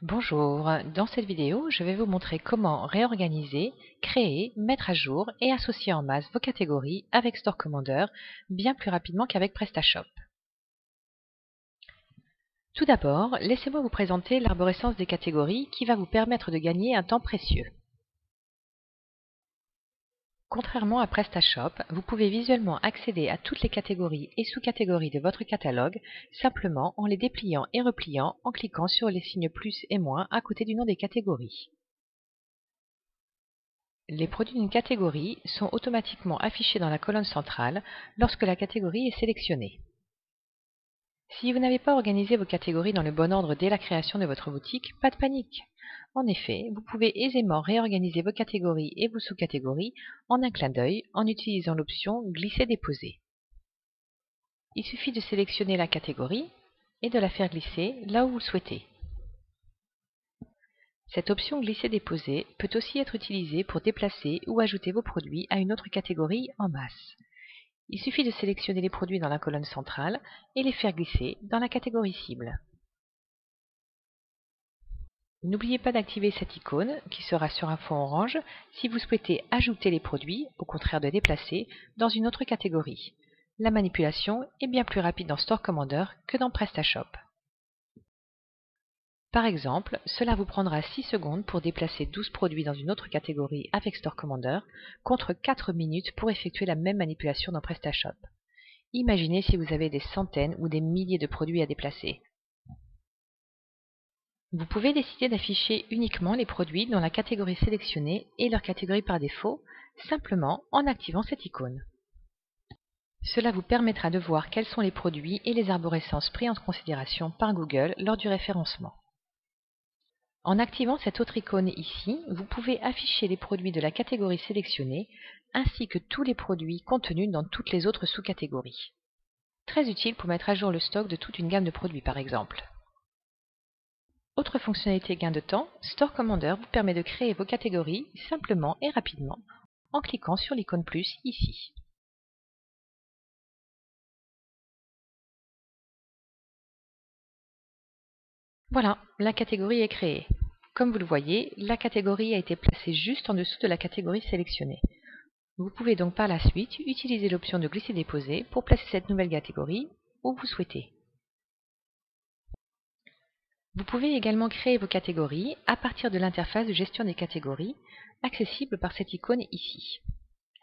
Bonjour, dans cette vidéo, je vais vous montrer comment réorganiser, créer, mettre à jour et associer en masse vos catégories avec Store Commander bien plus rapidement qu'avec PrestaShop. Tout d'abord, laissez-moi vous présenter l'arborescence des catégories qui va vous permettre de gagner un temps précieux. Contrairement à PrestaShop, vous pouvez visuellement accéder à toutes les catégories et sous-catégories de votre catalogue simplement en les dépliant et repliant en cliquant sur les signes plus et moins à côté du nom des catégories. Les produits d'une catégorie sont automatiquement affichés dans la colonne centrale lorsque la catégorie est sélectionnée. Si vous n'avez pas organisé vos catégories dans le bon ordre dès la création de votre boutique, pas de panique. En effet, vous pouvez aisément réorganiser vos catégories et vos sous-catégories en un clin d'œil en utilisant l'option Glisser-déposer. Il suffit de sélectionner la catégorie et de la faire glisser là où vous le souhaitez. Cette option Glisser-déposer peut aussi être utilisée pour déplacer ou ajouter vos produits à une autre catégorie en masse. Il suffit de sélectionner les produits dans la colonne centrale et les faire glisser dans la catégorie cible. N'oubliez pas d'activer cette icône qui sera sur un fond orange si vous souhaitez ajouter les produits, au contraire de déplacer, dans une autre catégorie. La manipulation est bien plus rapide dans Store Commander que dans PrestaShop. Par exemple, cela vous prendra 6 secondes pour déplacer 12 produits dans une autre catégorie avec Store Commander, contre 4 minutes pour effectuer la même manipulation dans PrestaShop. Imaginez si vous avez des centaines ou des milliers de produits à déplacer. Vous pouvez décider d'afficher uniquement les produits dans la catégorie sélectionnée et leur catégorie par défaut, simplement en activant cette icône. Cela vous permettra de voir quels sont les produits et les arborescences pris en considération par Google lors du référencement. En activant cette autre icône ici, vous pouvez afficher les produits de la catégorie sélectionnée, ainsi que tous les produits contenus dans toutes les autres sous-catégories. Très utile pour mettre à jour le stock de toute une gamme de produits par exemple. Autre fonctionnalité gain de temps, Store Commander vous permet de créer vos catégories simplement et rapidement en cliquant sur l'icône plus ici. Voilà, la catégorie est créée. Comme vous le voyez, la catégorie a été placée juste en dessous de la catégorie sélectionnée. Vous pouvez donc par la suite utiliser l'option de glisser-déposer pour placer cette nouvelle catégorie où vous souhaitez. Vous pouvez également créer vos catégories à partir de l'interface de gestion des catégories, accessible par cette icône ici.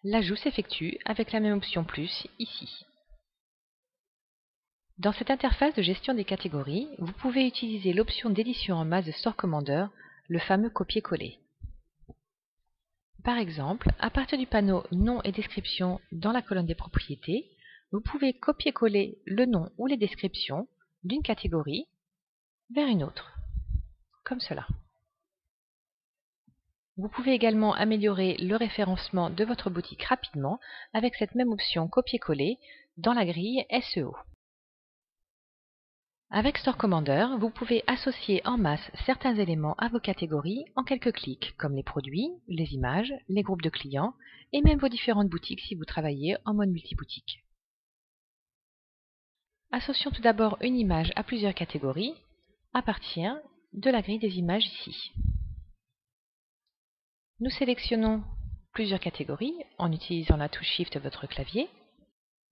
L'ajout s'effectue avec la même option plus ici. Dans cette interface de gestion des catégories, vous pouvez utiliser l'option d'édition en masse de Store Commander, le fameux copier-coller. Par exemple, à partir du panneau Nom et description dans la colonne des propriétés, vous pouvez copier-coller le nom ou les descriptions d'une catégorie vers une autre, comme cela. Vous pouvez également améliorer le référencement de votre boutique rapidement avec cette même option copier-coller dans la grille SEO. Avec Store Commander, vous pouvez associer en masse certains éléments à vos catégories en quelques clics, comme les produits, les images, les groupes de clients et même vos différentes boutiques si vous travaillez en mode multiboutique. Associons tout d'abord une image à plusieurs catégories à partir de la grille des images ici. Nous sélectionnons plusieurs catégories en utilisant la touche Shift de votre clavier.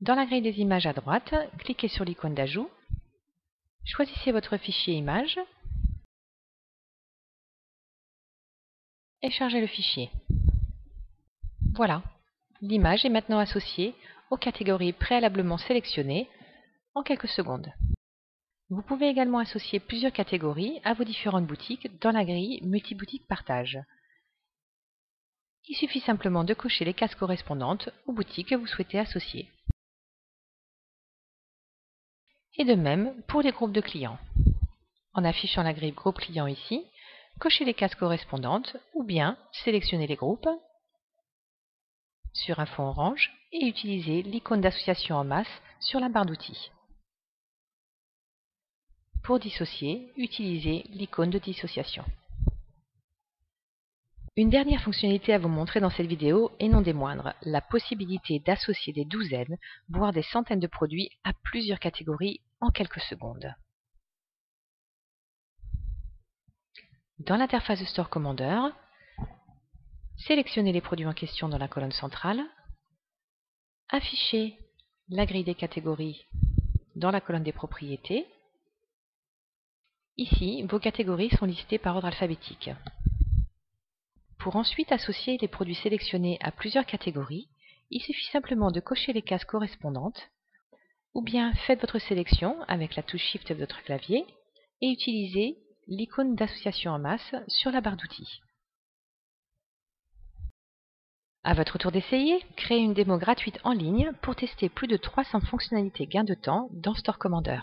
Dans la grille des images à droite, cliquez sur l'icône d'ajout. Choisissez votre fichier image et chargez le fichier. Voilà, l'image est maintenant associée aux catégories préalablement sélectionnées en quelques secondes. Vous pouvez également associer plusieurs catégories à vos différentes boutiques dans la grille Multiboutique Partage. Il suffit simplement de cocher les cases correspondantes aux boutiques que vous souhaitez associer. Et de même pour les groupes de clients. En affichant la grille Groupe client ici, cochez les cases correspondantes ou bien sélectionnez les groupes sur un fond orange et utilisez l'icône d'association en masse sur la barre d'outils. Pour dissocier, utilisez l'icône de dissociation. Une dernière fonctionnalité à vous montrer dans cette vidéo, et non des moindres, la possibilité d'associer des douzaines, voire des centaines de produits à plusieurs catégories en quelques secondes. Dans l'interface de Store Commander, sélectionnez les produits en question dans la colonne centrale, affichez la grille des catégories dans la colonne des propriétés. Ici, vos catégories sont listées par ordre alphabétique. Pour ensuite associer les produits sélectionnés à plusieurs catégories, il suffit simplement de cocher les cases correspondantes, ou bien faites votre sélection avec la touche Shift de votre clavier et utilisez l'icône d'association en masse sur la barre d'outils. À votre tour d'essayer, créez une démo gratuite en ligne pour tester plus de 300 fonctionnalités gain de temps dans Store Commander.